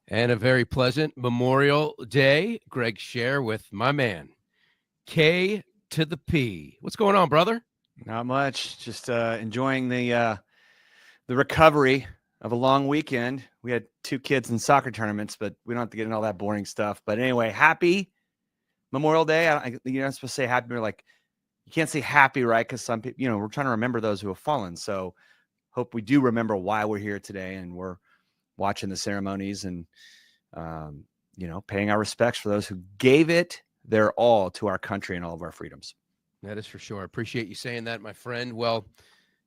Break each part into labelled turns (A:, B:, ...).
A: And a very pleasant Memorial Day. Greg Sher with my man, K to the P. What's going on, brother?
B: Not much. Just enjoying the recovery of a long weekend. We had 2 kids in soccer tournaments, but we don't have to get into all that boring stuff. But anyway, happy Memorial Day. You're not supposed to say happy. We're like, you can't say happy, right? Because some people, we're trying to remember those who have fallen. So hope we do remember why we're here today, and we're watching the ceremonies and paying our respects for those who gave it their all to our country and all of our freedoms.
A: That is for sure. I appreciate you saying that, my friend. Well,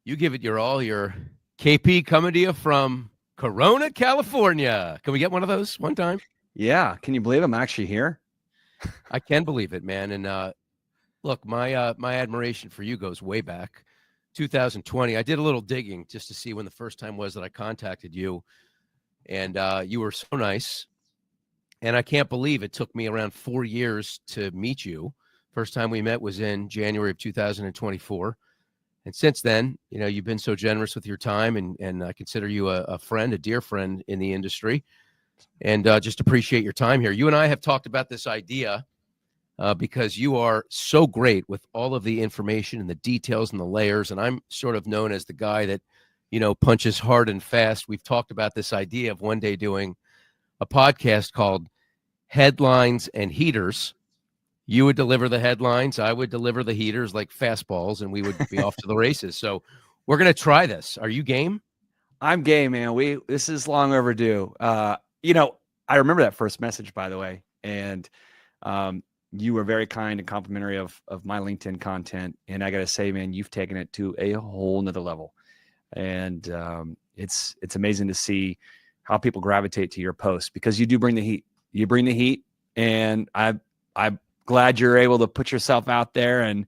A: you give it your all. You're KP coming to you from Corona, California. Can we get one of those one time?
B: Yeah. Can you believe I'm actually here?
A: I can believe it, man. And look, my admiration for you goes way back. 2020. I did a little digging just to see when the first time was that I contacted you. And you were so nice. And I can't believe it took me around 4 years to meet you. First time we met was in January of 2024. And since then, you've been so generous with your time, and I consider you a friend, a dear friend in the industry, and just appreciate your time here. You and I have talked about this idea because you are so great with all of the information and the details and the layers, and I'm sort of known as the guy that, punches hard and fast. We've talked about this idea of one day doing a podcast called Headlines and Heaters. You would deliver the headlines. I would deliver the heaters like fastballs, and we would be off to the races. So we're going to try this. Are you game?
B: I'm game, man. This is long overdue. I remember that first message, by the way, and you were very kind and complimentary of my LinkedIn content. And I got to say, man, you've taken it to a whole nother level. And it's amazing to see how people gravitate to your posts, because you do bring the heat. You bring the heat, and I'm glad you're able to put yourself out there and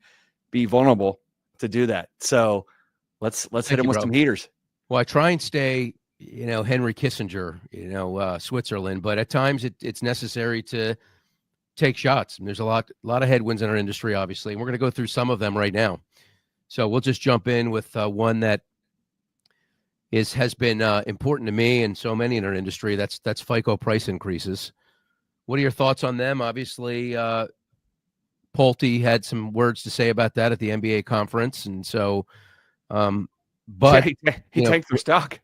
B: be vulnerable to do that. So let's hit them with some heaters.
A: Well, I try and stay, Henry Kissinger, Switzerland, but at times it's necessary to take shots. And there's a lot of headwinds in our industry, obviously, and we're going to go through some of them right now. So we'll just jump in with one that has been important to me and so many in our industry. That's FICO price increases. What are your thoughts on them? Obviously, Pulte had some words to say about that at the NBA conference, and so, but
B: he tanked their stock.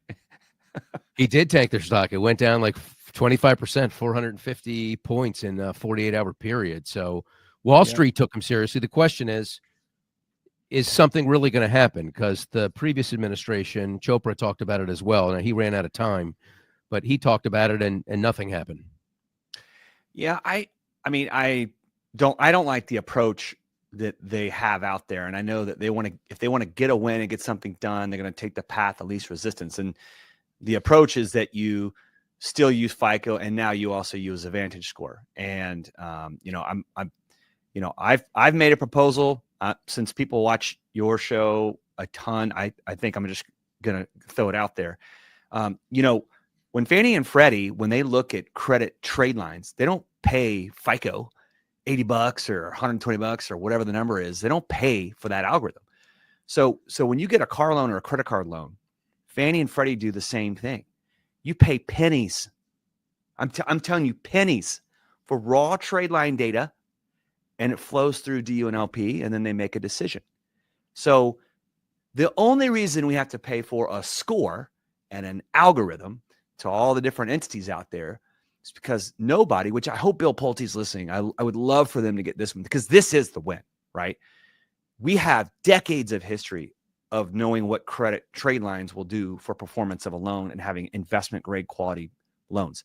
A: He did tank their stock. It went down like 25%, 450 points in a 48-hour period. So Wall Street took him seriously. The question is something really going to happen? Because the previous administration, Chopra, talked about it as well. Now, he ran out of time, but he talked about it, and nothing happened.
B: Yeah, I don't like the approach that they have out there. And I know that if they want to get a win and get something done, they're going to take the path of least resistance. And the approach is that you still use FICO, and now you also use a Vantage score. And I've made a proposal since people watch your show a ton. I think I'm just going to throw it out there. When Fannie and Freddie, when they look at credit trade lines, they don't pay FICO $80 or $120 or whatever the number is. They don't pay for that algorithm. So when you get a car loan or a credit card loan, Fannie and Freddie do the same thing. You pay pennies. I'm telling you, pennies for raw trade line data, and it flows through DU and LP, and then they make a decision. So the only reason we have to pay for a score and an algorithm to all the different entities out there is because nobody, which I hope Bill Pulte's listening, I would love for them to get this one, because this is the win, right? We have decades of history of knowing what credit trade lines will do for performance of a loan and having investment grade quality loans.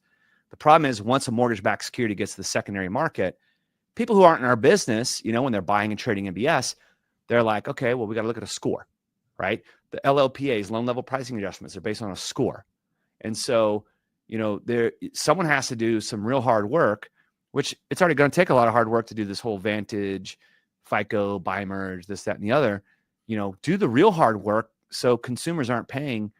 B: The problem is, once a mortgage-backed security gets to the secondary market, people who aren't in our business, when they're buying and trading MBS, they're like, okay, well, we got to look at a score, right? The LLPAs, loan level pricing adjustments, are based on a score. And so, someone has to do some real hard work, which it's already going to take a lot of hard work to do this whole Vantage, FICO, buy merge, this, that, and the other. Do the real hard work so consumers aren't paying,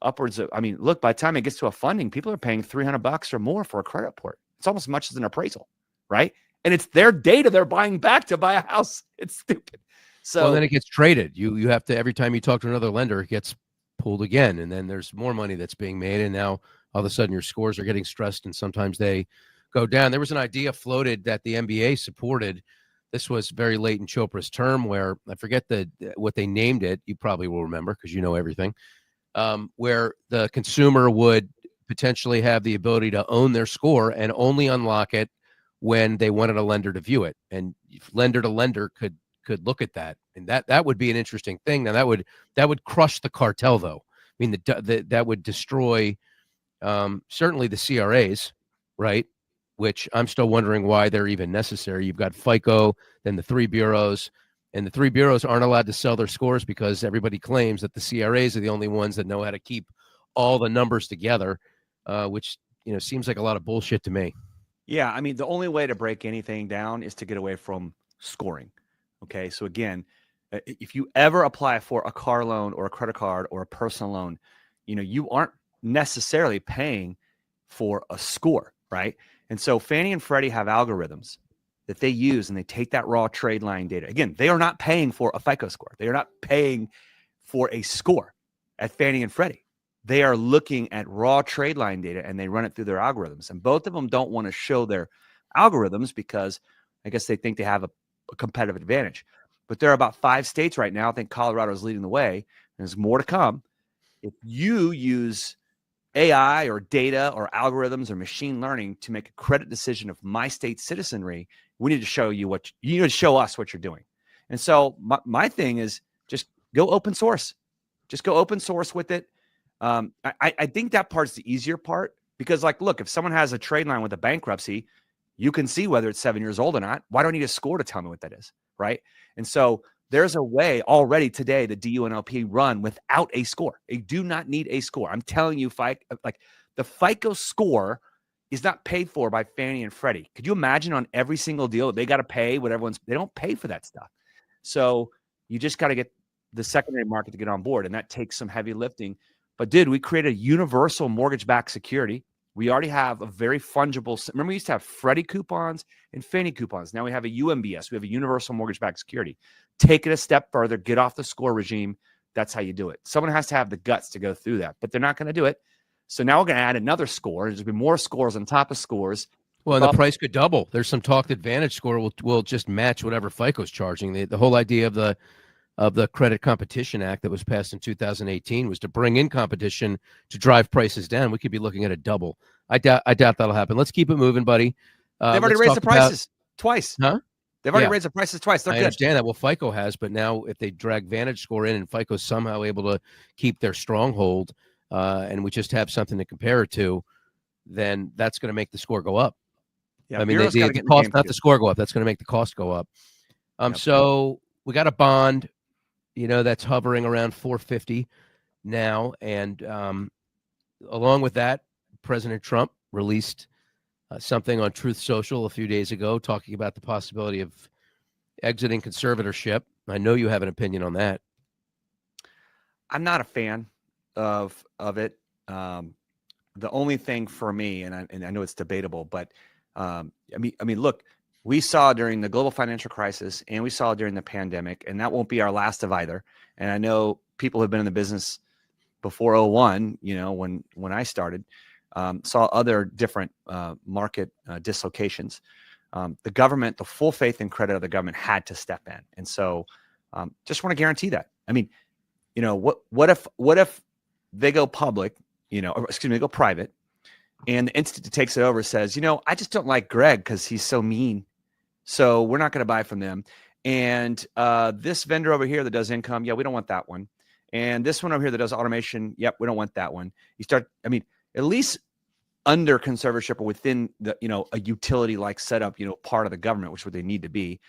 B: upwards of, look, by the time it gets to a funding, people are paying $300 or more for a credit report. It's almost as much as an appraisal, right? And it's their data they're buying back to buy a house. It's stupid. So
A: then it gets traded. You have to, every time you talk to another lender, it gets pulled again, and then there's more money that's being made, and now all of a sudden your scores are getting stressed and sometimes they go down. There was an idea floated that the NBA supported. This was very late in Chopra's term, where I forget what they named it. You probably will remember because you know everything. Where the consumer would potentially have the ability to own their score and only unlock it when they wanted a lender to view it, and lender to lender could look at that, and that would be an interesting thing. Now that would crush the cartel, though. I mean, that would destroy certainly the CRAs, right? Which I'm still wondering why they're even necessary. You've got FICO, then the three bureaus, and the three bureaus aren't allowed to sell their scores because everybody claims that the CRAs are the only ones that know how to keep all the numbers together, which seems like a lot of bullshit to me.
B: Yeah, I mean, the only way to break anything down is to get away from scoring. Okay, so again, if you ever apply for a car loan or a credit card or a personal loan, you aren't necessarily paying for a score, right? And so Fannie and Freddie have algorithms that they use, and they take that raw trade line data. Again, they are not paying for a FICO score. They are not paying for a score at Fannie and Freddie. They are looking at raw trade line data, and they run it through their algorithms. And both of them don't want to show their algorithms because I guess they think they have a competitive advantage. But there are about 5 states right now. I think Colorado is leading the way, and there's more to come. If you use AI or data or algorithms or machine learning to make a credit decision of my state's citizenry, we need to show you you need to show us what you're doing. And so my thing is just go open source. Just go open source with it. I think that part's the easier part because, look, if someone has a trade line with a bankruptcy, you can see whether it's 7 years old or not. Why don't you need a score to tell me what that is, right? And so there's a way already today the DUNLP run without a score. They do not need a score. I'm telling you, the FICO score is not paid for by Fannie and Freddie. Could you imagine on every single deal they got to pay what they don't pay for that stuff. So you just got to get the secondary market to get on board, and that takes some heavy lifting. But dude, we created a universal mortgage-backed security. We already have a very fungible. Remember, we used to have Freddie coupons and Fannie coupons. Now we have a UMBS. We have a universal mortgage-backed security. Take it a step further. Get off the score regime. That's how you do it. Someone has to have the guts to go through that, but they're not going to do it. So now we're going to add another score. There's going to be more scores on top of scores.
A: Well, and the price could double. There's some talk that Vantage Score will just match whatever FICO's charging. The whole idea of the Credit Competition Act that was passed in 2018 was to bring in competition to drive prices down. We could be looking at a double. I doubt that'll happen. Let's keep it moving, buddy.
B: They've already raised the prices twice.
A: Huh?
B: They've already raised the prices twice. They're
A: I
B: good.
A: understand that. Well, FICO has, but now if they drag Vantage Score in and FICO's somehow able to keep their stronghold, and we just have something to compare it to, then that's going to make the score go up.
B: Yeah,
A: I mean, the cost, not the score go up. That's going to make the cost go up. So we got a bond, that's hovering around 450 now. And along with that, President Trump released something on Truth Social a few days ago talking about the possibility of exiting conservatorship. I know you have an opinion on that.
B: I'm not a fan of it. The only thing for me, and I know it's debatable, but I mean, look, we saw during the global financial crisis and we saw during the pandemic, and that won't be our last of either. And I know people have been in the business before 01, when I started, saw other different market dislocations. The government, the full faith and credit of the government had to step in. And so just want to guarantee that. I mean, what if they go public, they go private, and the institute takes it over, says, I just don't like Greg because he's so mean. So we're not going to buy from them. And this vendor over here that does income, we don't want that one. And this one over here that does automation, we don't want that one. You start, at least under conservatorship or within the, a utility-like setup, part of the government, which is what they need to be.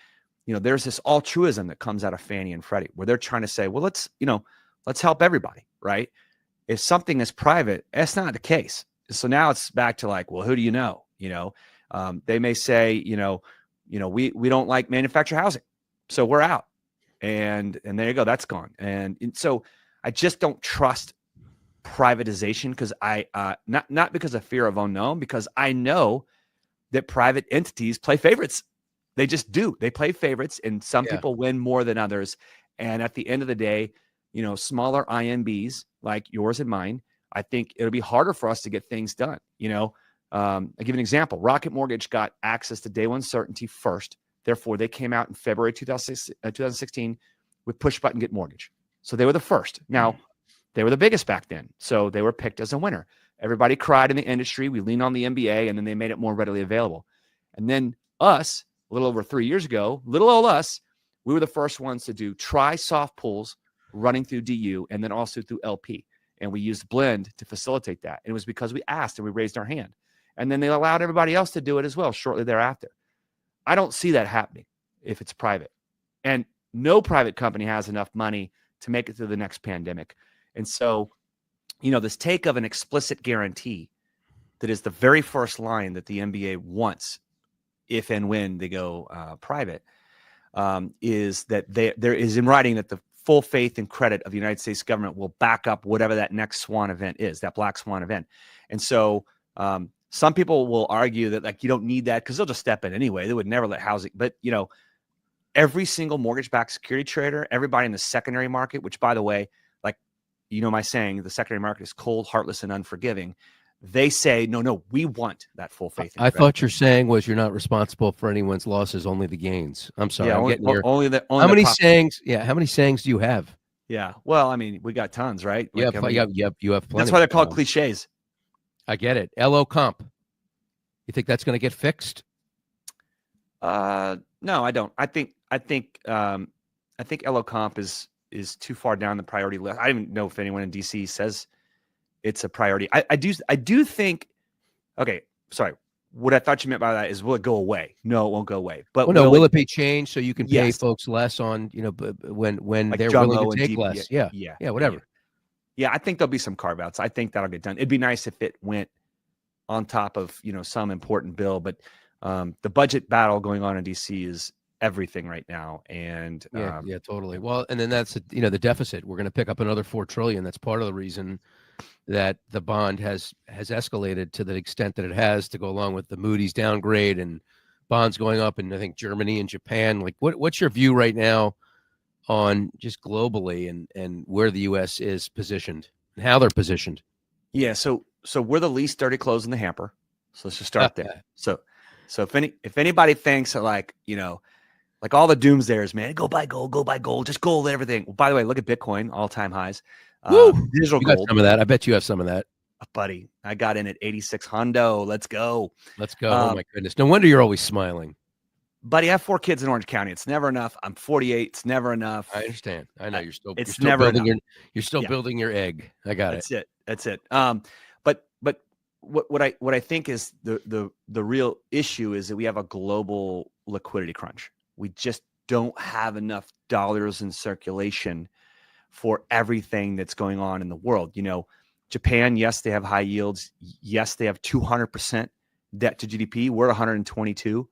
B: There's this altruism that comes out of Fannie and Freddie where they're trying to say, well, let's help everybody, right? If something is private, that's not the case. So now it's back to well, who do you know? They may say, we don't like manufactured housing, so we're out, and there you go, that's gone. And so I just don't trust privatization because not because of fear of unknown, because I know that private entities play favorites. They just do. They play favorites, and some people win more than others. And at the end of the day, smaller IMBs like yours and mine I think it'll be harder for us to get things done. I'll give you an example. Rocket Mortgage got access to day one certainty first. Therefore, they came out in February 2016 with push button get mortgage. So they were the first. Now, they were the biggest back then. So they were picked as a winner. Everybody cried in the industry. We leaned on the MBA, and then they made it more readily available. And then us, a little over 3 years ago, little old us, we were the first ones to do try soft pulls running through DU and then also through LP. And we used Blend to facilitate that. And it was because we asked and we raised our hand. And then they allowed everybody else to do it as well shortly thereafter. I don't see that happening if it's private. And no private company has enough money to make it through the next pandemic. And so, this take of an explicit guarantee that is the very first line that the NBA wants if and when they go private is that there is in writing that the full faith and credit of the United States government will back up whatever that next swan event is, that black swan event. And so some people will argue that you don't need that because they'll just step in anyway. They would never let housing. But, every single mortgage-backed security trader, everybody in the secondary market, which, by the way, my saying, the secondary market is cold, heartless, and unforgiving. They say, no, we want that full faith.
A: I thought your saying was you're not responsible for anyone's losses, only the gains. I'm sorry.
B: Yeah,
A: I'm getting your,
B: only
A: how many sayings? Yeah. How many sayings do you have?
B: Yeah. Well, I mean, we got tons, right?
A: You have plenty.
B: That's why they're called cliches.
A: I get it. LO comp. You think that's going to get fixed?
B: No, I don't. I think LO comp is too far down the priority list. I don't even know if anyone in DC says it's a priority. I do think. Okay, sorry. What I thought you meant by that is, will it go away? No, it won't go away. But
A: will it be changed so you can pay folks less on when
B: like
A: they're
B: Jumbo
A: willing to take less? Yeah, whatever.
B: Yeah, I think there'll be some carve outs. I think that'll get done. It'd be nice if it went on top of some important bill, but the budget battle going on in DC is everything right now. And
A: yeah, totally. Well, and then that's the deficit. We're going to pick up another $4 trillion. That's part of the reason that the bond has escalated to the extent that it has, to go along with the Moody's downgrade and bonds going up in, I think, Germany and Japan. Like, what's your view right now on just globally and where the U.S. is positioned and how they're positioned?
B: Yeah, so we're the least dirty clothes in the hamper. So let's just start there. So if anybody thinks that like all the doomsdayers, man, go buy gold, just gold, everything. Well, by the way, look at Bitcoin, all-time highs. Digital gold.
A: Got some of that. I bet you have some of that.
B: Buddy, I got in at 86 hundo. Let's go.
A: Oh my goodness. No wonder you're always smiling.
B: Buddy, I have 4 kids in Orange County. It's never enough. I'm 48. It's never enough.
A: I understand. I know you're still
B: never
A: building building your egg. I got it.
B: That's it. But what I think is the real issue is that we have a global liquidity crunch. We just don't have enough dollars in circulation for everything that's going on in the world. Japan, yes, they have high yields. Yes, they have 200% debt to GDP. We're 122.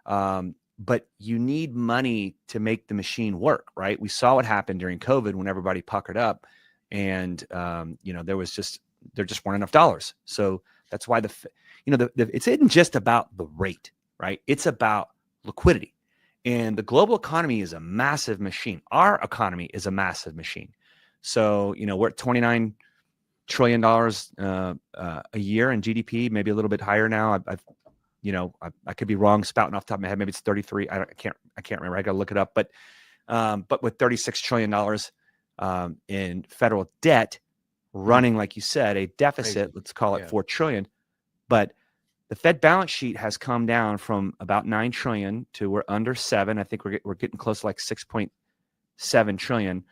B: But you need money to make the machine work, right? We saw what happened during COVID when everybody puckered up, and there just weren't enough dollars. So that's why it isn't just about the rate, right? It's about liquidity. And the global economy is a massive machine. Our economy is a massive machine. So, we're at $29 trillion a year in GDP, maybe a little bit higher now. I could be wrong, spouting off the top of my head. Maybe it's 33. I can't remember. I got to look it up. But with $36 trillion in federal debt, running, like you said, a deficit, let's call it $4 trillion. But the Fed balance sheet has come down from about $9 trillion to we're under 7. I think we're getting close to like 6.7 trillion.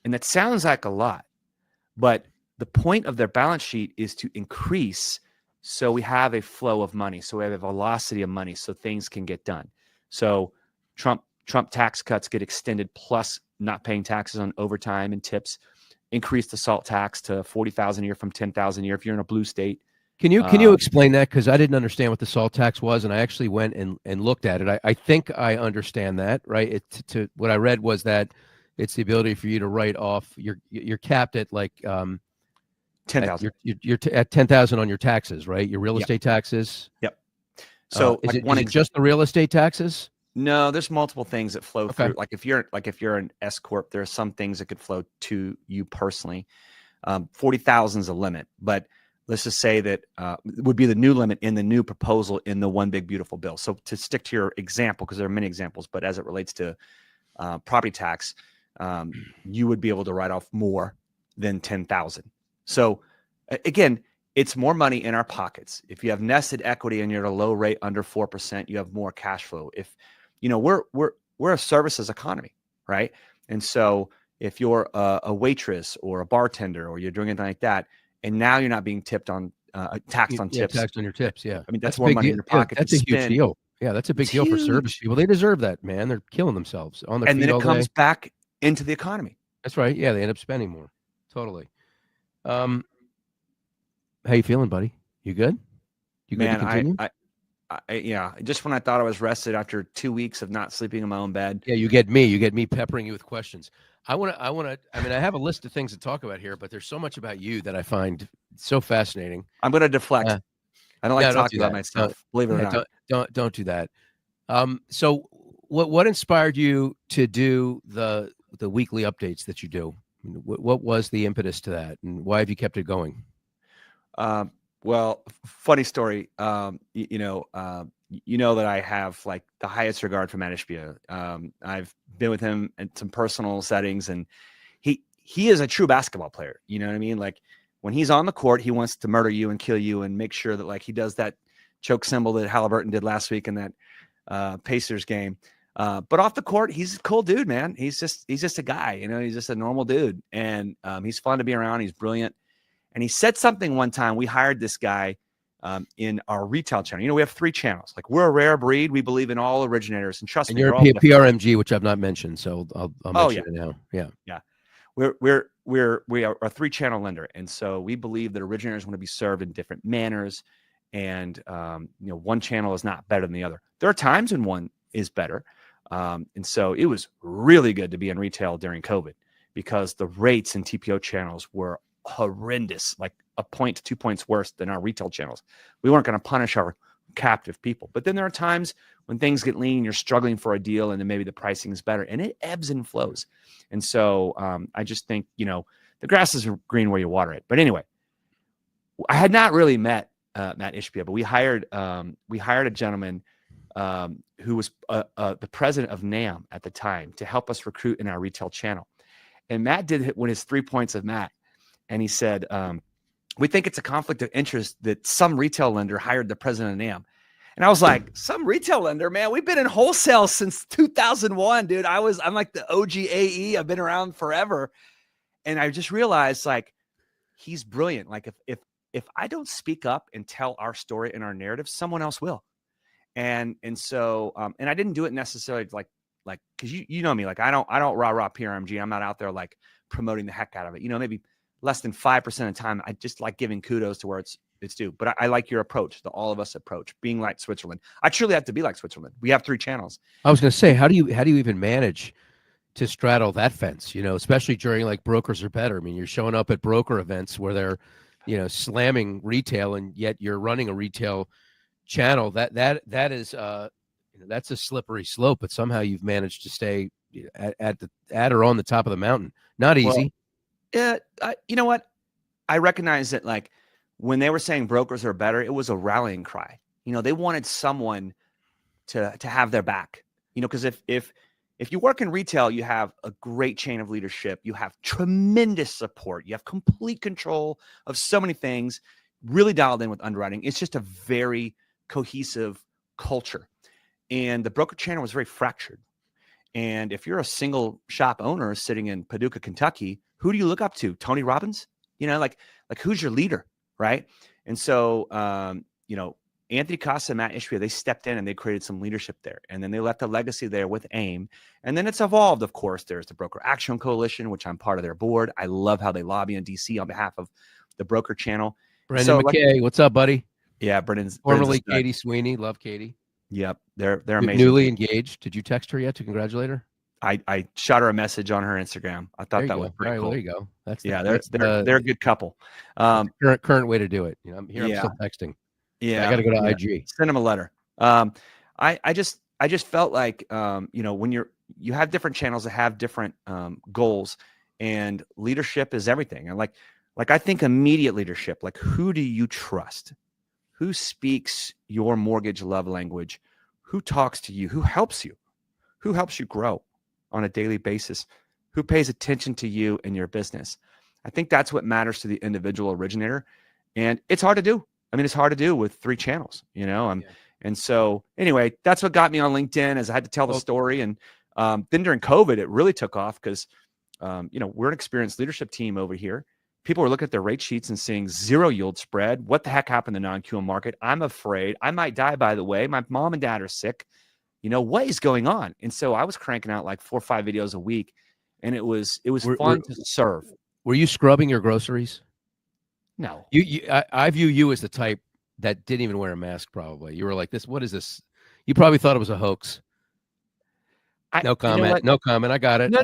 B: And that sounds like a lot, but the point of their balance sheet is to increase so we have a flow of money, so we have a velocity of money, so things can get done. So Trump tax cuts get extended, plus not paying taxes on overtime and tips, increase the SALT tax to $40,000 a year from $10,000 a year if you're in a blue state.
A: Can you explain that? Because I didn't understand what the SALT tax was, and I actually went and looked at it. I think I understand that, right? What I read was that it's the ability for you to write off. You're capped at like
B: 10,000.
A: You're at 10,000 on your taxes, right? Your real estate taxes.
B: Yep. So
A: is it just the real estate taxes?
B: No, there's multiple things that flow through. Like if you're an S corp, there are some things that could flow to you personally. 40,000 is a limit, but let's just say that would be the new limit in the new proposal in the one big beautiful bill. So to stick to your example, because there are many examples, but as it relates to property tax, you would be able to write off more than 10,000. So again, it's more money in our pockets. If you have nested equity and you're at a low rate under 4%, you have more cash flow. If we're a services economy, right? And so if you're a waitress or a bartender or you're doing anything like that, and now you're not being tipped on taxed on tips.
A: Taxed on your tips. Yeah.
B: I mean, that's more money in your pocket.
A: That's a huge deal. Yeah. That's a big deal for service people. They deserve that, man. They're killing themselves on their feet all day.
B: And then it comes back into the economy.
A: That's right. Yeah. They end up spending more. Totally. How you feeling, buddy? You good? You good to continue?
B: Yeah. Just when I thought I was rested after 2 weeks of not sleeping in my own bed.
A: Yeah, you get me peppering you with questions. I have a list of things to talk about here, but there's so much about you that I find so fascinating.
B: I'm going to deflect. I don't like talking about myself. Believe it or
A: not. Don't do that. So what inspired you to do the weekly updates that you do? What was the impetus to that, and why have you kept it going?
B: Well, funny story. You know that I have like the highest regard for Matt Ishbia. I've been with him in some personal settings, and he is a true basketball player. You know what I mean? Like when he's on the court, he wants to murder you and kill you and make sure that like he does that choke symbol that Halliburton did last week in that Pacers game. But off the court, he's a cool dude, man. He's just a guy, you know, he's just a normal dude. And he's fun to be around. He's brilliant. And he said something one time. We hired this guy in our retail channel. You know, we have 3 channels. Like we're a rare breed. We believe in all originators. And trust me,
A: you're a PRMG, which I've not mentioned. So I'll mention it now. Yeah.
B: Yeah. We are a 3-channel lender. And so we believe that originators want to be served in different manners. And, one channel is not better than the other. There are times when one is better. And so it was really good to be in retail during COVID because the rates in TPO channels were horrendous, like a point to 2 points worse than our retail channels. We weren't going to punish our captive people. But then there are times when things get lean, you're struggling for a deal, and then maybe the pricing is better, and it ebbs and flows. And so I just think, the grass is green where you water it. But anyway, I had not really met Matt Ishbia, but we hired a gentleman who was the president of NAM at the time to help us recruit in our retail channel. And Matt did hit his 3 points of Matt. And he said, we think it's a conflict of interest that some retail lender hired the president of NAM. And I was like, some retail lender, man, we've been in wholesale since 2001, dude. I'm like the OG AE. I've been around forever. And I just realized like, he's brilliant. Like if I don't speak up and tell our story and our narrative, someone else will. And so, and I didn't do it necessarily like, cause you know me, like I don't rah PRMG. I'm not out there like promoting the heck out of it. Maybe less than 5% of the time, I just like giving kudos to where it's due. But I like your approach, the all of us approach, being like Switzerland. I truly have to be like Switzerland. We have 3 channels.
A: I was going to say, how do you even manage to straddle that fence? Especially during like brokers are better. I mean, you're showing up at broker events where they're, slamming retail, and yet you're running a retail channel. That is that's a slippery slope. But somehow you've managed to stay at or on the top of the mountain. Not easy.
B: Well, yeah, you know what? I recognize that like when they were saying brokers are better, it was a rallying cry. They wanted someone to have their back. Because if you work in retail, you have a great chain of leadership. You have tremendous support. You have complete control of so many things, really dialed in with underwriting. It's just a very cohesive culture. And the broker channel was very fractured. And if you're a single shop owner sitting in Paducah, Kentucky, who do you look up to? Tony Robbins? Like who's your leader, right? And so, Anthony Costa and Matt Ishbia, they stepped in and they created some leadership there. And then they left a legacy there with AIM. And then it's evolved, of course. There's the Broker Action Coalition, which I'm part of their board. I love how they lobby in DC on behalf of the broker channel.
A: Brendan McKay, what's up, buddy?
B: Yeah, Brendan's
A: formerly Katie Sweeney. Love Katie.
B: Yep, they're amazing.
A: Newly engaged. Did you text her yet to congratulate her?
B: I shot her a message on her Instagram. I thought that was pretty cool.
A: There you go.
B: They're a good couple.
A: Current way to do it. I'm still texting.
B: Yeah,
A: I got to go to IG.
B: Send them a letter. I just felt like when you have different channels that have different goals, and leadership is everything. And like Like, I think immediate leadership, like, who do you trust? Who speaks your mortgage love language? Who talks to you? Who helps you? Who helps you grow on a daily basis? Who pays attention to you and your business? I think that's what matters to the individual originator. And it's hard to do. I mean, it's hard to do with 3 channels, you know?
A: Yeah.
B: And so anyway, that's what got me on LinkedIn, as I had to tell the
A: Well,
B: story. And then during COVID, it really took off because, you know, we're an experienced leadership team over here. People were looking at their rate sheets and seeing 0 yield spread. What the heck happened in the non-QM market? I'm afraid I might die, by the way. My mom and dad are sick. You know, what is going on? And so I was cranking out like 4 or 5 videos a week, and it was fun to serve.
A: Were you scrubbing your groceries?
B: No.
A: I view you as the type that didn't even wear a mask, probably. You were like, this, what is this? You probably thought it was a hoax. No comment. You know, no comment. I got it.
B: No.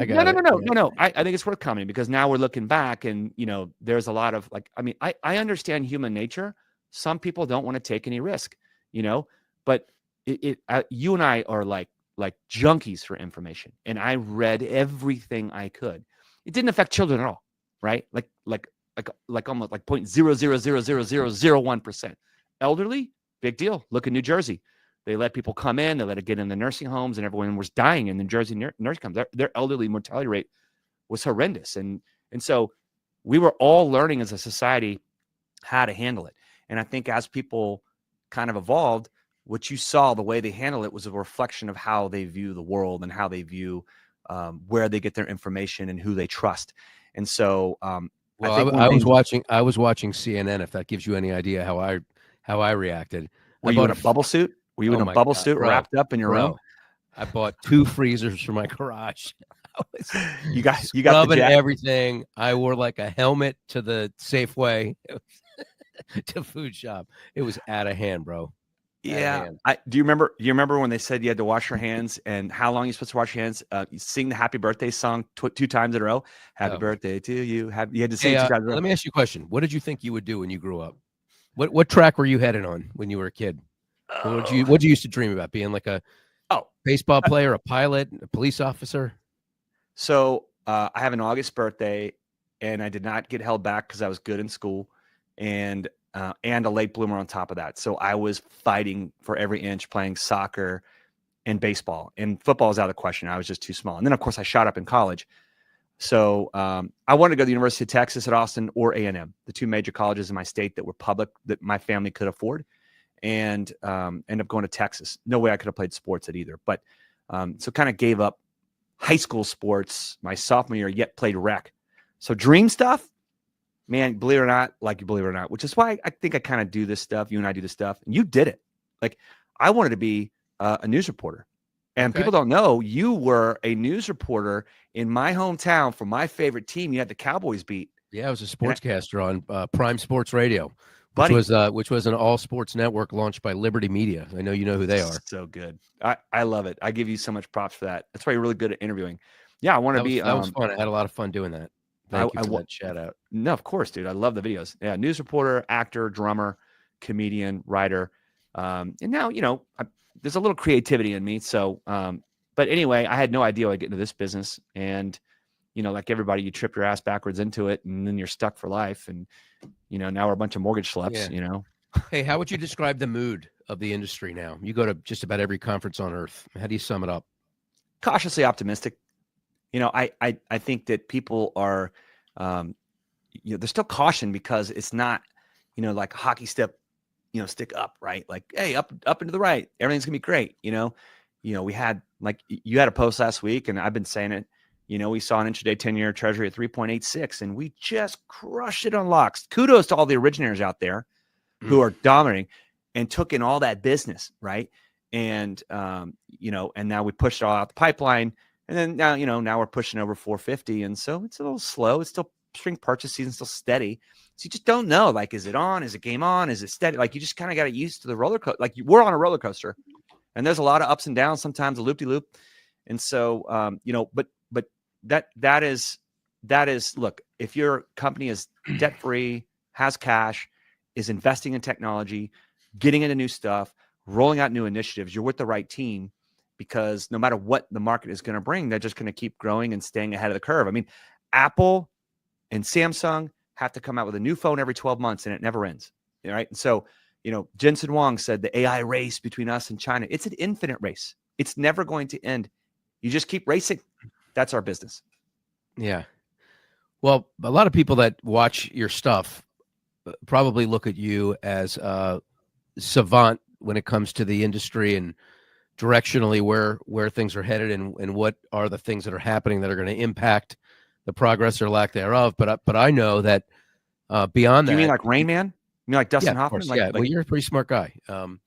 B: I think it's worth commenting, because now we're looking back, and, you know, there's a lot of like, I mean, I understand human nature. Some people don't want to take any risk, you know, but you and I are like junkies for information, and I read everything I could. It didn't affect children at all, right? Like almost like 0.0000001%. Elderly, big deal. Look at New Jersey. They let people come in, they let it get in the nursing homes, and everyone was dying in New Jersey nursing homes. Their elderly mortality rate was horrendous. And so we were all learning as a society how to handle it. And I think as people kind of evolved, what you saw, the way they handle it, was a reflection of how they view the world and how they view where they get their information and who they trust. And so
A: well, I was watching CNN, if that gives you any idea how I reacted.
B: Were you in a bubble suit? Were you in a bubble suit, wrapped up in your room?
A: I bought 2 freezers for my garage.
B: You got
A: the everything. I wore like a helmet to the Safeway to food shop. It was out of hand, bro.
B: Yeah. Do you remember when they said you had to wash your hands, and how long you're supposed to wash your hands? You sing the happy birthday song 2 times in a row. Happy birthday to you. You had to sing it 2 times in a row.
A: Let me ask you a question. What did you think you would do when you grew up? What track were you headed on when you were a kid? What did you used to dream about? Being like a baseball player, a pilot, a police officer?
B: So I have an August birthday, and I did not get held back because I was good in school, and a late bloomer on top of that. So I was fighting for every inch, playing soccer and baseball, and football was out of the question. I was just too small. And then, of course, I shot up in college. So I wanted to go to the University of Texas at Austin or A&M, the 2 major colleges in my state that were public, that my family could afford, and ended up going to Texas. No way I could have played sports at either. But so kind of gave up high school sports my sophomore year, yet played rec. So dream stuff, man, believe it or not, which is why I think I kind of do this stuff. You and I do this stuff, and you did it. Like, I wanted to be a news reporter. And people don't know, you were a news reporter in my hometown for my favorite team. You had the Cowboys beat.
A: Yeah, I was a sportscaster on Prime Sports Radio, which was an all sports network launched by Liberty Media. I know you know who they are.
B: So good. I love it. I give you so much props for that. That's why you're really good at interviewing. Yeah, I want to be.
A: That was fun. I had a lot of fun doing that. Thank you for that shout out.
B: No, of course, dude. I love the videos. Yeah, news reporter, actor, drummer, comedian, writer. And now, you know, there's a little creativity in me. So, but anyway, I had no idea I'd get into this business. And, you know, like everybody, you trip your ass backwards into it, and then you're stuck for life. And, you know, now we're a bunch of mortgage schleps, you know.
A: Hey, how would you describe the mood of the industry now? You go to just about every conference on earth. How do you sum it up?
B: Cautiously optimistic. You know, I think that people are, you know, there's still caution, because it's not, you know, like a hockey step, you know, stick up, right? Like, hey, up and to the right, everything's gonna be great. You know, we had, like, you had a post last week, and I've been saying it. You know, we saw an intraday 10-year Treasury at 3.86, and we just crushed it on locks. Kudos to all the originators out there who are dominating and took in all that business, right? And you know, and now we pushed it all out the pipeline, and then now, you know, now we're pushing over 450, and so it's a little slow. It's still spring purchase season, still steady. So you just don't know, like, is it on? Is it game on? Is it steady? Like, you just kind of got to get used to the roller coaster. Like, we're on a roller coaster, and there's a lot of ups and downs, sometimes a loop-de-loop. And so, you know, but that is, look, if your company is debt-free, has cash, is investing in technology, getting into new stuff, rolling out new initiatives, you're with the right team, because no matter what the market is going to bring, they're just going to keep growing and staying ahead of the curve. I mean, Apple and Samsung have to come out with a new phone every 12 months and it never ends. Right. And so, Jensen Huang said the AI race between us and China, it's an infinite race. It's never going to end. You just keep racing. That's our business.
A: Yeah. Well, a lot of people that watch your stuff probably look at you as a savant when it comes to the industry and directionally where things are headed and what are the things that are happening that are going to impact the progress or lack thereof. But I know that beyond that,
B: you mean like Rain Man? You mean like Dustin
A: yeah, of
B: Hoffman?
A: course, yeah. Well, you're a pretty smart guy. Beyond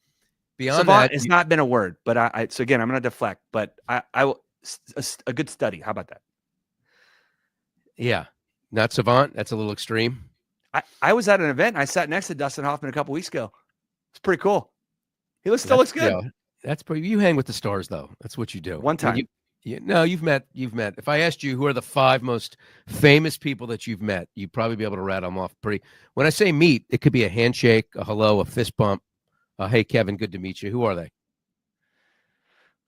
B: savant
A: that,
B: has not been a word, but so again, I'm going to deflect, but I will a good study. How about that?
A: Yeah, not savant. That's a little extreme.
B: I was at an event and I sat next to Dustin Hoffman a couple weeks ago. It's pretty cool. He still looks good.
A: Yeah, that's pretty. You hang with the stars, though. That's what you do.
B: One time.
A: You've met. If I asked you who are the 5 most famous people that you've met, you'd probably be able to rattle them off pretty. When I say meet, it could be a handshake, a hello, a fist bump. Hey, Kevin, good to meet you. Who are they?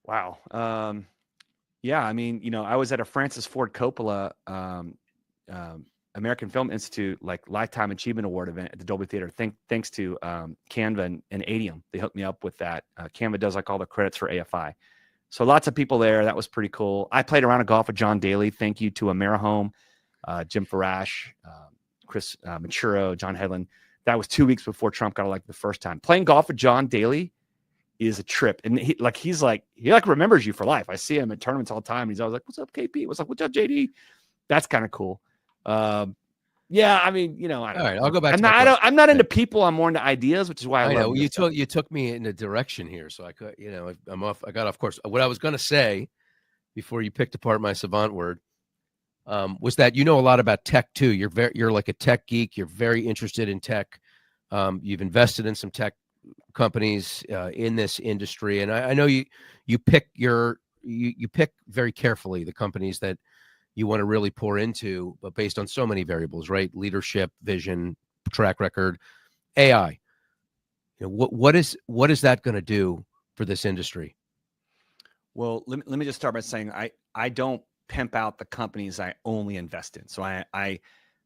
B: Wow. Yeah, I mean, I was at a Francis Ford Coppola American Film Institute like Lifetime Achievement Award event at the Dolby Theater. Thanks to Canva and Adium. They hooked me up with that. Canva does like all the credits for AFI. So lots of people there. That was pretty cool. I played around a golf with John Daly. Thank you to AmeriHome, Jim Farash, Chris Machuro, John Hedlund. That was 2 weeks before Trump got elected the first time. Playing golf with John Daly is a trip. And he remembers you for life. I see him at tournaments all the time. He's always like, "What's up, KP? What's up? What's up, JD?" That's kind of cool. Yeah, I mean, I don't
A: all right, I'll go back.
B: I'm not into people. I'm more into ideas, which is why I love
A: know you took me in a direction here, so I could, I'm off. I got off course. What I was going to say before you picked apart my savant word was that a lot about tech too. You're like a tech geek. You're very interested in tech. You've invested in some tech companies in this industry, and I know you pick you pick very carefully the companies that you want to really pour into, but based on so many variables, right? Leadership, vision, track record, AI. What is that going to do for this industry?
B: Well, let me just start by saying I don't pimp out the companies I only invest in. So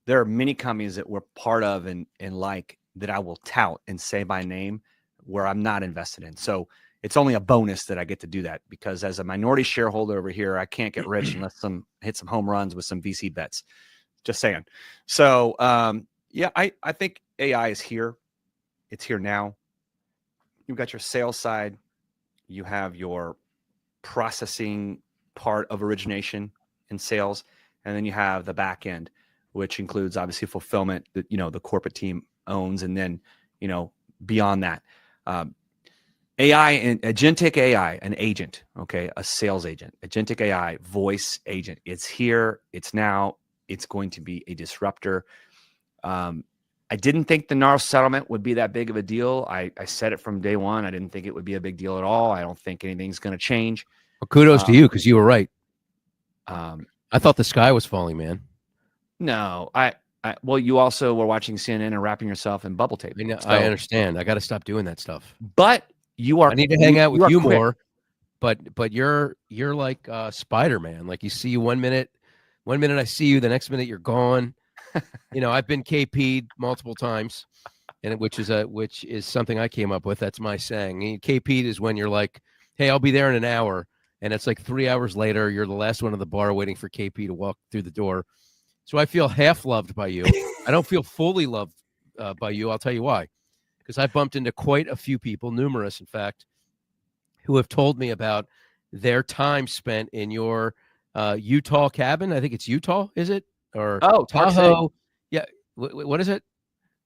B: there are many companies that we're part of and like that I will tout and say by name where I'm not invested in. So it's only a bonus that I get to do that because as a minority shareholder over here, I can't get rich unless hit some home runs with some VC bets. Just saying. So yeah, I think AI is here. It's here now. You've got your sales side. You have your processing part of origination and sales, and then you have the back end, which includes obviously fulfillment that the corporate team owns, and then beyond that. AI and agentic AI, an agent, okay, a sales agent, agentic AI, voice agent. It's here. It's now. It's going to be a disruptor. I didn't think the NAR settlement would be that big of a deal. I said it from day one. I didn't think it would be a big deal at all. I don't think anything's going to change.
A: Well, kudos to you because you were right. I thought the sky was falling, man.
B: No, well, you also were watching CNN and wrapping yourself in bubble tape.
A: I understand. I got to stop doing that stuff.
B: But I
A: need to hang out with you more. But you're like Spider-Man. Like you see you 1 minute I see you, the next minute you're gone. I've been KP'd multiple times, and which is something I came up with. That's my saying. KP'd is when you're like, "Hey, I'll be there in an hour," and it's like 3 hours later. You're the last one at the bar waiting for KP to walk through the door. So I feel half loved by you. I don't feel fully loved by you. I'll tell you why. Because I bumped into quite a few people, numerous, in fact, who have told me about their time spent in your Utah cabin. I think it's Utah, is it? Or Tahoe? Yeah. What is it?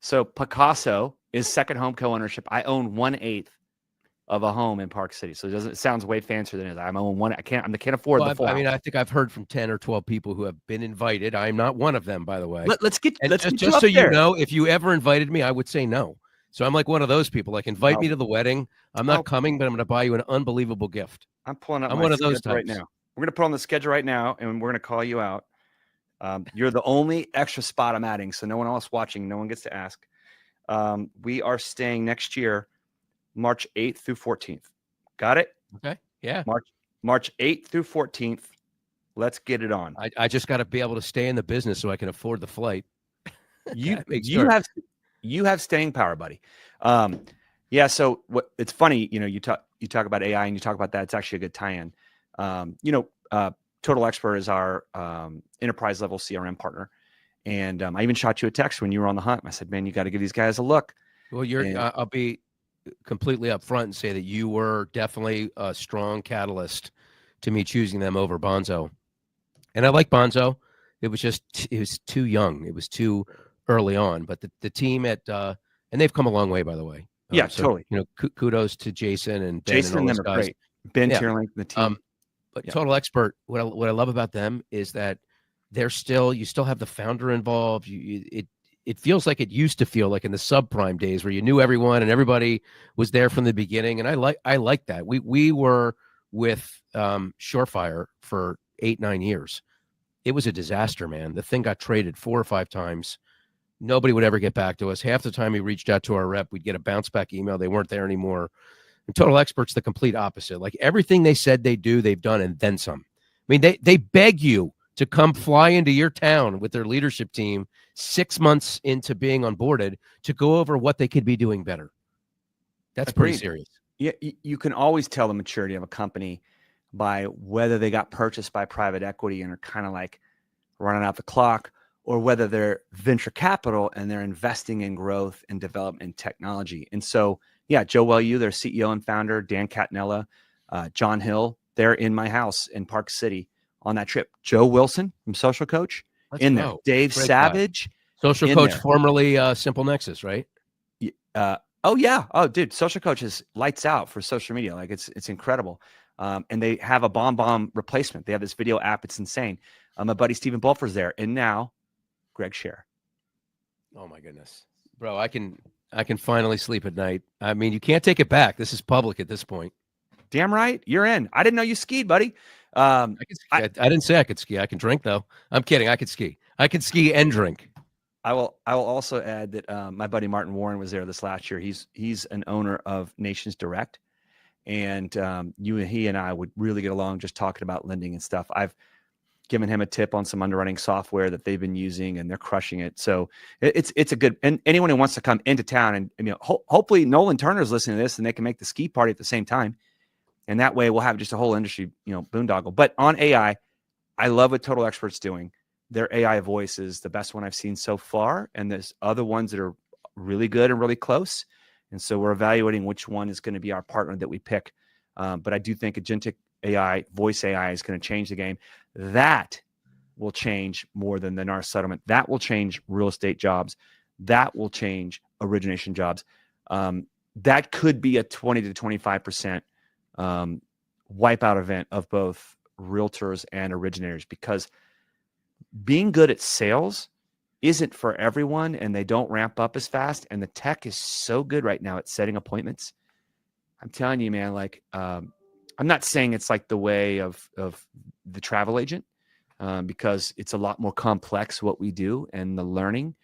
B: So Picasso is second home co-ownership. I own 1/8 of a home in Park City. So it sounds way fancier than it is. I own one. I can't afford the full house.
A: I think I've heard from 10 or 12 people who have been invited. I'm not one of them, by the way.
B: Let's get
A: just so you know, if you ever invited me, I would say no. So I'm like one of those people. Like, invite me to the wedding. I'm not coming, but I'm going to buy you an unbelievable gift.
B: I'm pulling up.
A: I'm one of those types
B: right now. We're going to put on the schedule right now, and we're going to call you out. You're the only extra spot I'm adding, so no one else watching, no one gets to ask. We are staying next year, March 8th through 14th. Got it?
A: Okay. Yeah.
B: March 8th through 14th. Let's get it on.
A: I just got to be able to stay in the business so I can afford the flight. Make
B: you
A: sure.
B: have staying power, buddy. Yeah. So it's funny, you talk about AI and you talk about that. It's actually a good tie-in. Total Expert is our enterprise level CRM partner. And I even shot you a text when you were on the hunt. I said, man, you got to give these guys a look.
A: Well,
B: And
A: I'll be completely upfront and say that you were definitely a strong catalyst to me choosing them over Bonzo. And I like Bonzo. It was too young. It was too early on. But the team and they've come a long way, by the way.
B: yeah,
A: So
B: totally.
A: kudos to Jason and Ben and
B: Jason
A: all
B: and
A: those
B: them are
A: guys.
B: great. Ben
A: Yeah.
B: Tierling, the team.
A: But
B: Yeah.
A: Total Expert, what I love about them is that you still have the founder involved. It feels like it used to feel like in the subprime days where you knew everyone and everybody was there from the beginning. And I like that. We were with Surefire for 8-9 years. It was a disaster, man. The thing got traded 4 or 5 times. Nobody would ever get back to us. Half the time we reached out to our rep, we'd get a bounce back email. They weren't there anymore. And Total Expert's the complete opposite. Like everything they said they do, they've done and then some. I mean, they beg you to come fly into your town with their leadership team 6 months into being onboarded to go over what they could be doing better. That's pretty serious.
B: Yeah, you can always tell the maturity of a company by whether they got purchased by private equity and are kind of like running out the clock, or whether they're venture capital and they're investing in growth and development and technology. And so, yeah, Joe Welu, their CEO and founder, Dan Catanella, John Hill, they're in my house in Park City on that trip. Joe Wilson from Social Coach in there. Dave Savage.
A: Social Coach, formerly Simple Nexus, right?
B: Oh yeah. Oh, dude, Social Coach is lights out for social media. Like it's incredible. And they have a bomb replacement. They have this video app. It's insane. My buddy Stephen Bulfer's there, and now Greg Sher.
A: Oh my goodness, bro! I can finally sleep at night. I mean, you can't take it back. This is public at this point.
B: Damn right, you're in. I didn't know you skied, buddy.
A: I didn't say I could ski. I can drink though. I'm kidding. I could ski. I could ski and drink.
B: I will also add that my buddy Martin Warren was there this last year. He's an owner of Nations Direct, and he and I would really get along just talking about lending and stuff. I've given him a tip on some underwriting software that they've been using, and they're crushing it. So it's a good, and anyone who wants to come into town, and hopefully Nolan Turner's listening to this and they can make the ski party at the same time. And that way we'll have just a whole industry, boondoggle. But on AI, I love what Total Expert's doing. Their AI voice is the best one I've seen so far. And there's other ones that are really good and really close. And so we're evaluating which one is going to be our partner that we pick. But I do think agentic AI, voice AI is going to change the game. That will change more than the NAR settlement. That will change real estate jobs. That will change origination jobs. That could be a 20 to 25% wipeout event of both realtors and originators, because being good at sales isn't for everyone, and they don't ramp up as fast. And the tech is so good right now at setting appointments. I'm telling you, man, like, I'm not saying it's like the way of the travel agent, because it's a lot more complex what we do and the learning,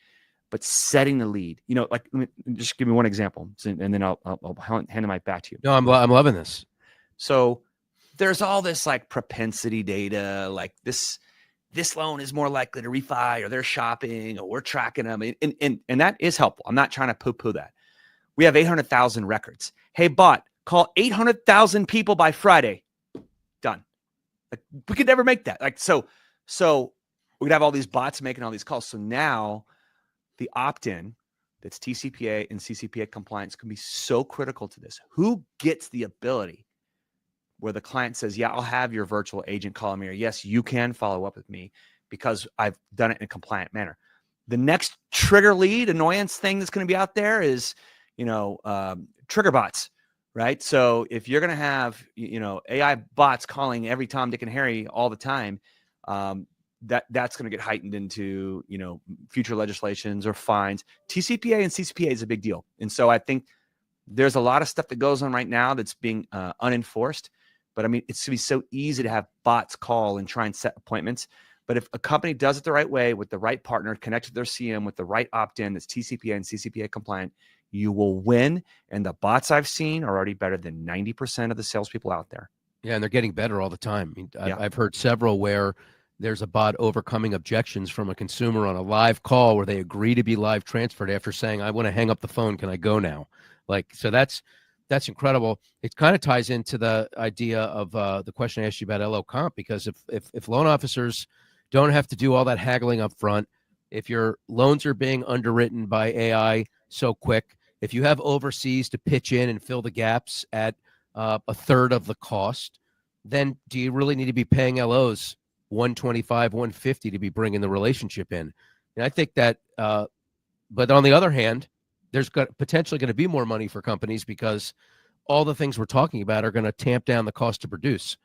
B: but setting the lead, like, just give me one example, and then I'll hand the mic back to you.
A: No, I'm loving this.
B: So there's all this like propensity data, like this loan is more likely to refi, or they're shopping, or we're tracking them. And that is helpful. I'm not trying to poo-poo that. We have 800,000 records. Hey, bot, call 800,000 people by Friday. Done. Like, we could never make that. Like, so we'd have all these bots making all these calls. So now the opt-in that's TCPA and CCPA compliance can be so critical to this. Who gets the ability where the client says, yeah, I'll have your virtual agent call me, or yes, you can follow up with me because I've done it in a compliant manner. The next trigger lead annoyance thing that's going to be out there is, trigger bots, right? So if you're going to have, AI bots calling every Tom, Dick, and Harry all the time, that's going to get heightened into, future legislations or fines. TCPA and CCPA is a big deal. And so I think there's a lot of stuff that goes on right now that's being unenforced. But I mean, it's going to be so easy to have bots call and try and set appointments. But if a company does it the right way with the right partner, connected to their CM with the right opt-in that's TCPA and CCPA compliant, you will win. And the bots I've seen are already better than 90% of the salespeople out there.
A: Yeah, and they're getting better all the time. I mean, I've heard several where there's a bot overcoming objections from a consumer on a live call where they agree to be live transferred after saying, I want to hang up the phone. Can I go now? Like, so that's incredible. It kind of ties into the idea of the question I asked you about LO comp, because if loan officers don't have to do all that haggling up front, if your loans are being underwritten by AI so quick, if you have overseas to pitch in and fill the gaps at a third of the cost, then do you really need to be paying LOs 125, 150 to be bringing the relationship in? And I think that, but on the other hand, there's potentially going to be more money for companies because all the things we're talking about are going to tamp down the cost to produce.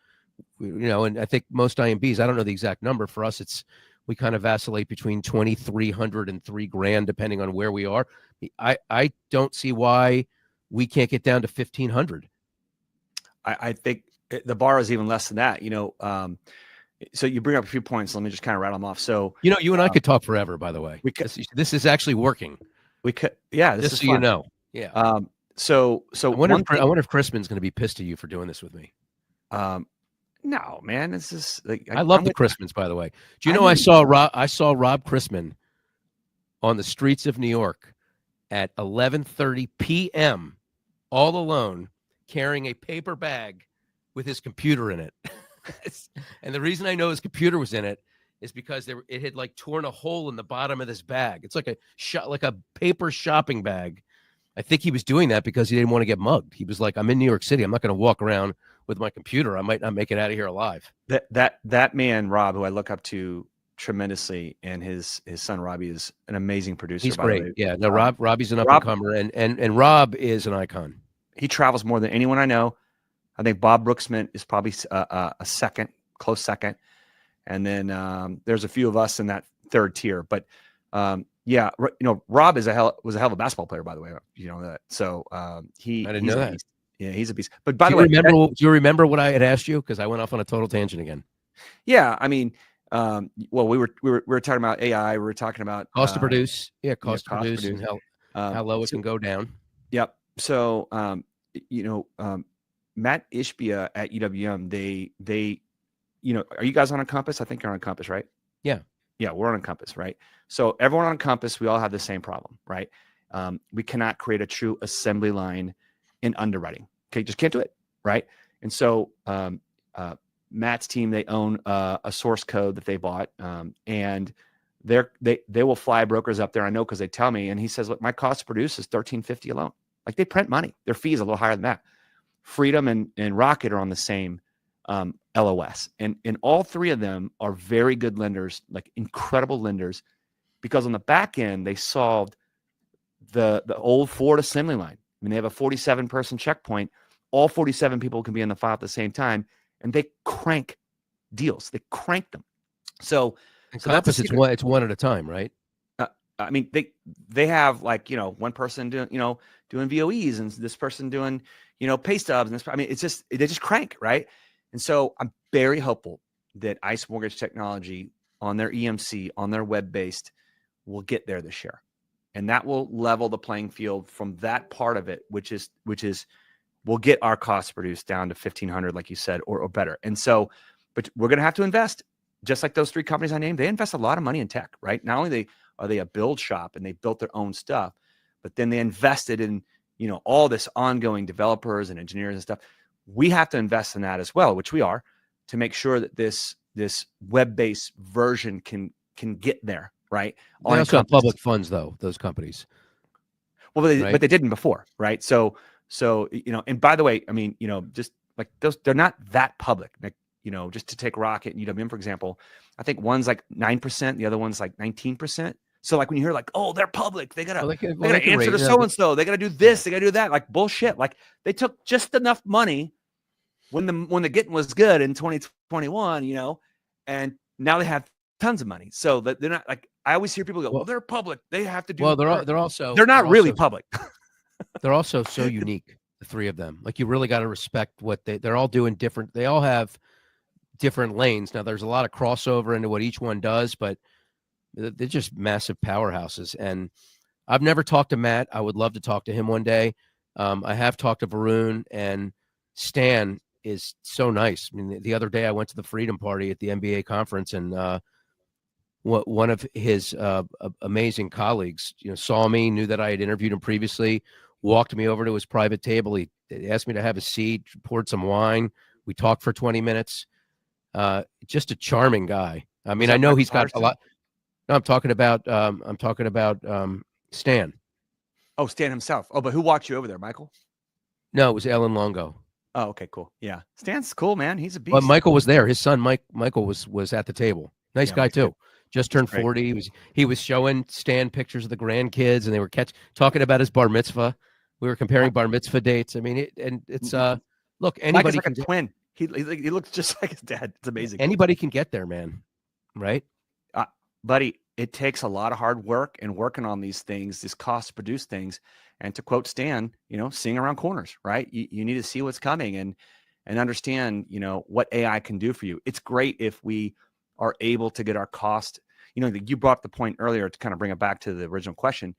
A: And I think most IMBs, I don't know the exact number. For us, we kind of vacillate between 2,300 and $3,000, depending on where we are. I don't see why we can't get down to 1,500.
B: I think the bar is even less than that. So you bring up a few points. Let me just kind of rattle them off. So
A: you and I could talk forever. By the way, this is actually working.
B: We could, yeah. This
A: just
B: is
A: so
B: fun.
A: You know, yeah.
B: So
A: I wonder if Crispin's going to be pissed at you for doing this with me.
B: No, man. This is like
A: I love the Crispins, by the way. Do you know I saw Rob Crispin on the streets of New York at 11:30 p.m. all alone, carrying a paper bag with his computer in it. And the reason I know his computer was in it is because it had like torn a hole in the bottom of this bag. It's like a paper shopping bag. I think he was doing that because he didn't want to get mugged. He was like, I'm in New York City. I'm not going to walk around with my computer. I might not make it out of here alive.
B: That man, Rob, who I look up to tremendously, and his son Robbie is an amazing producer.
A: He's
B: by
A: great.
B: The way.
A: Yeah, no, Robbie's an up and comer, and Rob is an icon.
B: He travels more than anyone I know. I think Bob Brooksman is probably a close second. And then there's a few of us in that third tier. But yeah, Rob was a hell of a basketball player, by the way. You know that. So I didn't know that. Yeah, he's a beast. But by the way, do
A: you remember what I had asked you? Because I went off on a total tangent again.
B: Yeah, I mean, well, we were talking about AI. We were talking about
A: cost to produce. Yeah, cost to produce, and how low it can go down.
B: Yep. So Matt Ishbia at UWM, they are you guys on a Compass? I think you're on a Compass, right?
A: Yeah.
B: Yeah, we're on a Compass, right? So everyone on Compass, we all have the same problem, right? We cannot create a true assembly line in underwriting. Okay, just can't do it, right? And so Matt's team, they own a source code that they bought, and they will fly brokers up there. I know because they tell me, and he says, look, my cost to produce is $1,350 alone. Like, they print money. Their fee is a little higher than that. Freedom and Rocket are on the same LOS. And all three of them are very good lenders, like incredible lenders, because on the back end, they solved the old Ford assembly line. I mean, they have a 47-person checkpoint. All 47 people can be in the file at the same time, and they crank deals. They crank them. So
A: Compass, it's one at a time, right?
B: I mean, they have like, one person doing VOEs, and this person doing, pay stubs. And this, I mean, they just crank, right? And so I'm very hopeful that ICE Mortgage Technology on their EMC, on their web-based, will get there this year. And that will level the playing field from that part of it, which is we'll get our cost produced down to 1,500, like you said, or better. And so, but we're going to have to invest, just like those three companies I named. They invest a lot of money in tech, right? Not only are they a build shop and they built their own stuff, but then they invested in, all this ongoing developers and engineers and stuff. We have to invest in that as well, which we are, to make sure that this web-based version can get there, right?
A: They also have public funds, though, those companies.
B: Well, but they didn't before, right? So and by the way, I mean, just like those, they're not that public. Like, just to take Rocket and UWM, for example, I think one's like 9%, the other one's like 19%. So like when you hear like, oh, they're public, they gotta answer to so-and-so, they gotta do this, they gotta do that, like bullshit. Like, they took just enough money when the getting was good in 2021, and now they have tons of money. So that they're not like, I always hear people go, well, they're public, they have to do.
A: Well,
B: they're not really public.
A: They're also so unique, the three of them. Like, you really got to respect what they're all doing different. They all have different lanes. Now, there's a lot of crossover into what each one does, but they're just massive powerhouses. And I've never talked to Matt. I would love to talk to him one day. I have talked to Varun and Stan. is so nice. I mean, the other day I went to the Freedom Party at the NBA conference, and one of his amazing colleagues, saw me, knew that I had interviewed him previously, walked me over to his private table. He asked me to have a seat, poured some wine. We talked for 20 minutes. Just a charming guy. I mean, I know he's got a lot. No, I'm talking about Stan.
B: Oh, Stan himself. Oh, but who walked you over there, Michael?
A: No, it was Ellen Longo.
B: Oh, okay, cool. Yeah, Stan's cool, man. He's a beast.
A: But Michael was there. His son, Michael was at the table. Nice guy too. Just turned 40. He was showing Stan pictures of the grandkids, and they were talking about his bar mitzvah. We were comparing bar mitzvah dates. I mean, it's look, anybody
B: Mike is like a twin. He looks just like his dad. It's amazing.
A: Anybody can get there, man. Right,
B: buddy. It takes a lot of hard work and working on these things, these cost produce things. And to quote Stan, seeing around corners, right? You need to see what's coming and understand, what AI can do for you. It's great if we are able to get our cost. You brought up the point earlier to kind of bring it back to the original question.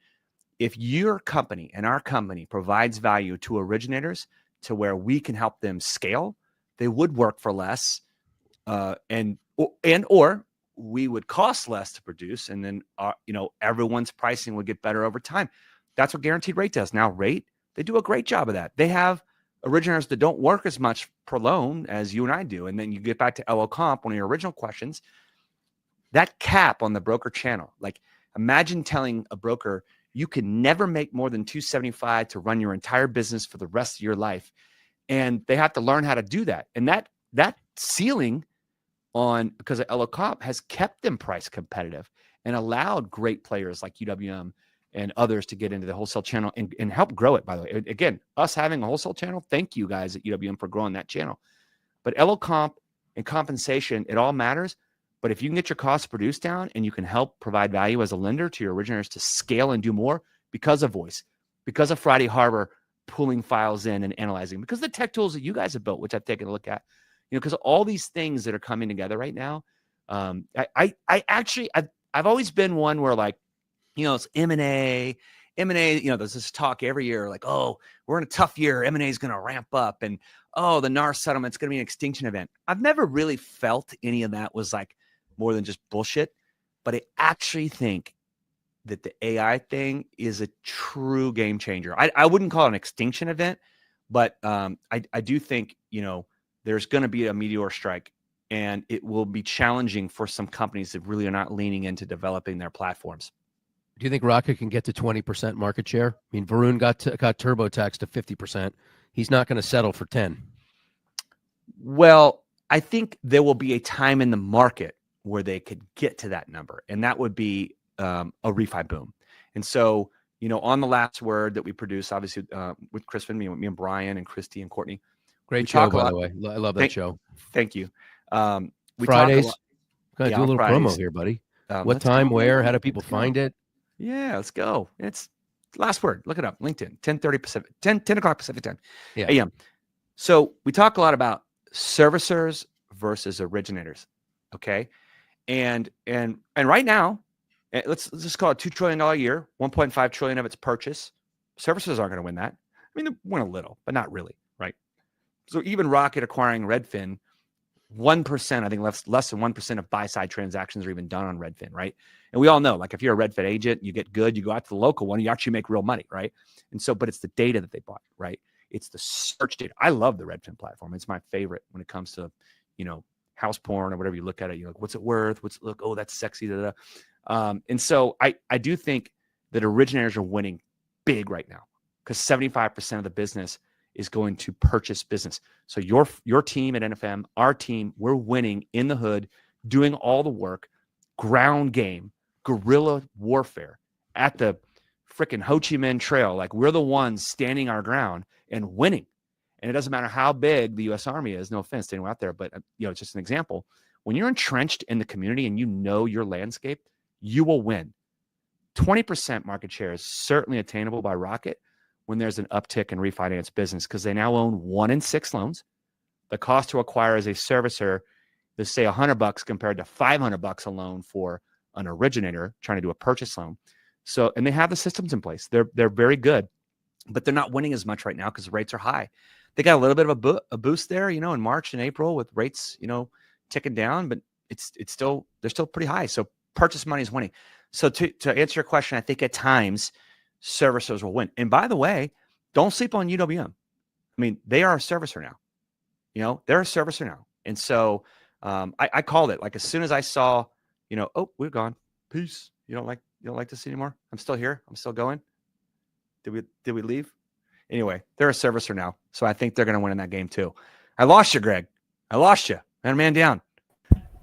B: If your company and our company provides value to originators to where we can help them scale, they would work for less, or we would cost less to produce, and then everyone's pricing would get better over time. That's what Guaranteed Rate does. Now, Rate, they do a great job of that. They have originators that don't work as much per loan as you and I do. And then you get back to LO Comp, one of your original questions, that cap on the broker channel. Like, imagine telling a broker you can never make more than $275 to run your entire business for the rest of your life. And they have to learn how to do that. And that ceiling because of LO Comp has kept them price competitive and allowed great players like UWM and others to get into the wholesale channel and help grow it, by the way. Again, us having a wholesale channel, thank you guys at UWM for growing that channel. But LO Comp and compensation, it all matters. But if you can get your cost produced down and you can help provide value as a lender to your originators to scale and do more because of voice, because of Friday Harbor pulling files in and analyzing, because of the tech tools that you guys have built, which I've taken a look at, because of all these things that are coming together right now. I've always been one where, like, it's M&A, there's this talk every year, like, oh, we're in a tough year. M&A is going to ramp up. And, oh, the NAR settlement's going to be an extinction event. I've never really felt any of that was like more than just bullshit. But I actually think that the AI thing is a true game changer. I wouldn't call it an extinction event, but I do think, there's going to be a meteor strike, and it will be challenging for some companies that really are not leaning into developing their platforms.
A: Do you think Rocket can get to 20% market share? I mean, Varun got TurboTax to 50%. He's not going to settle for 10.
B: Well, I think there will be a time in the market where they could get to that number, and that would be a refi boom. And so, on the last word that we produce, obviously with Crispin, me and Brian and Christy and Courtney.
A: Great show, by the way. I love that show.
B: Thank you. We
A: Fridays. Gonna do a little
B: Fridays.
A: Promo here, buddy. What time, where, how do people find it?
B: Yeah, let's go. It's last word. Look it up. LinkedIn, 10:30 Pacific, 10 o'clock Pacific time.
A: Yeah.
B: AM. So we talk a lot about servicers versus originators. Okay. And right now, let's just call it $2 trillion a year, $1.5 trillion of its purchase. Servicers aren't going to win that. I mean, they win a little, but not really, right? So even Rocket acquiring Redfin, 1%, I think less than 1% of buy-side transactions are even done on Redfin, right? And we all know, like, if you're a Redfin agent, you get good, you go out to the local one, you actually make real money, right? And so, but it's the data that they bought, right? It's the search data. I love the Redfin platform. It's my favorite when it comes to, house porn or whatever you look at it. You're like, what's it worth? Oh, that's sexy. And so I do think that originators are winning big right now because 75% of the business is going to purchase business. So your team at NFM, our team, we're winning in the hood, doing all the work, ground game, guerrilla warfare at the freaking Ho Chi Minh Trail. Like, we're the ones standing our ground and winning. And it doesn't matter how big the U.S. Army is. No offense to anyone out there, but it's just an example. When you're entrenched in the community and you know your landscape, you will win. 20% market share is certainly attainable by Rocket when there's an uptick in refinance business because they now own 1 in 6 loans. The cost to acquire as a servicer is, say, $100 compared to $500 a loan for an originator trying to do a purchase loan. So, and they have the systems in place. They're very good. but they're not winning as much right now because rates are high. They got a little bit of a boost there, in March and April with rates, ticking down, but they're still pretty high. So purchase money is winning. So to answer your question, I think at times servicers will win. And by the way, don't sleep on UWM. I mean, they are a servicer now. They're a servicer now. And so I called it. Like as soon as I saw, oh, we're gone. Peace. You don't like this anymore? I'm still here. I'm still going. Did we leave? Anyway, they're a servicer now. So I think they're going to win in that game too. I lost you, Greg. I lost you. Man, man down.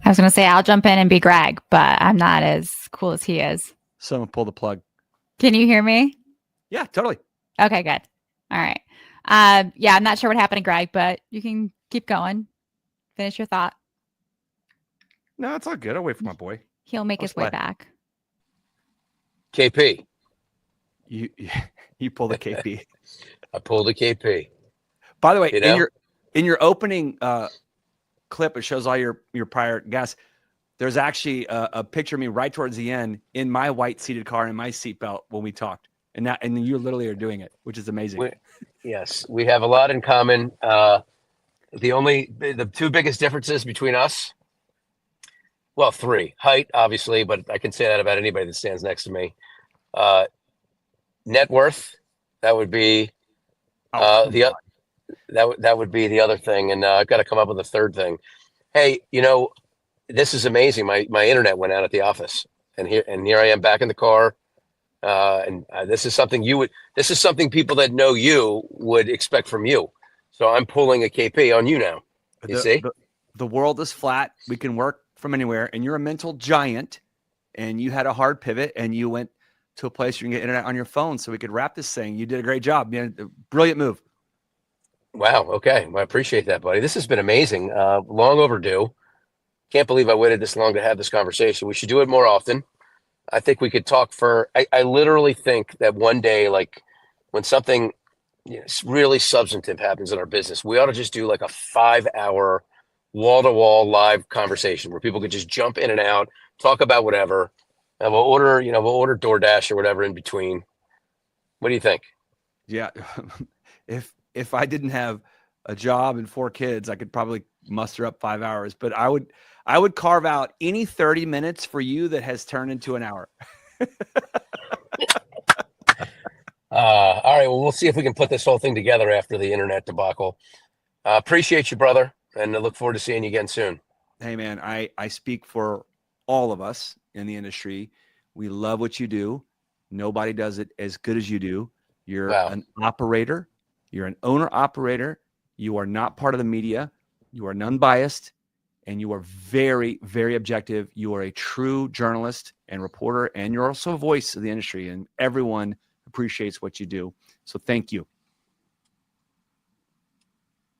C: I was going to say I'll jump in and be Greg, but I'm not as cool as he is.
B: Someone pull the plug.
C: Can you hear me?
B: Yeah, totally.
C: Okay, good. All right. Yeah, I'm not sure what happened to Greg, but you can keep going. Finish your thought.
B: No, it's all good. I'll wait for my boy.
C: He'll make his way back.
A: KP.
B: You pull the KP.
A: I pulled the KP.
B: By the way, in your opening clip, it shows all your prior guests. There's actually a picture of me right towards the end in my white seated car in my seatbelt when we talked, and you literally are doing it, which is amazing.
A: Yes, we have a lot in common. The two biggest differences between us, well, three: height, obviously, but I can say that about anybody that stands next to me. Net worth, that would be that would be the other thing, and I've got to come up with a third thing. Hey, this is amazing. My internet went out at the office, and here I am back in the car. This is something this is something people that know you would expect from you. So I'm pulling a KP on you now. You see?
B: The world is flat. We can work from anywhere, and you're a mental giant, and you had a hard pivot, and you went to a place you can get internet on your phone so we could wrap this thing. You did a great job. Brilliant move.
A: Wow. Okay. Well, I appreciate that, buddy. This has been amazing. Long overdue. Can't believe I waited this long to have this conversation. We should do it more often. I think we could talk I literally think that one day, like when something really substantive happens in our business, we ought to just do like a 5-hour wall-to-wall live conversation where people could just jump in and out, talk about whatever, and we'll order DoorDash or whatever in between. What do you think?
B: Yeah. If I didn't have a job and 4 kids, I could probably muster up 5 hours, but I would carve out any 30 minutes for you that has turned into an hour.
A: All right. Well, we'll see if we can put this whole thing together after the internet debacle. Appreciate you, brother. And I look forward to seeing you again soon.
B: Hey man, I speak for all of us in the industry. We love what you do. Nobody does it as good as you do. You're an operator. You're an owner operator. You are not part of the media. You are non-biased, and you are very, very objective. You are a true journalist and reporter, and you're also a voice of the industry, and everyone appreciates what you do. So thank you.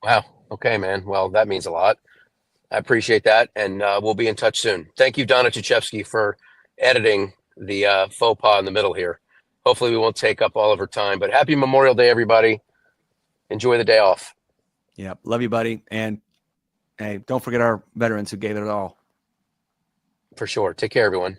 A: Wow. Okay, man. Well, that means a lot. I appreciate that, and we'll be in touch soon. Thank you, Donna Chichevsky, for editing the faux pas in the middle here. Hopefully we won't take up all of her time, but happy Memorial Day, everybody. Enjoy the day off.
B: Yeah. Love you, buddy. And hey, don't forget our veterans who gave it all.
A: For sure. Take care, everyone.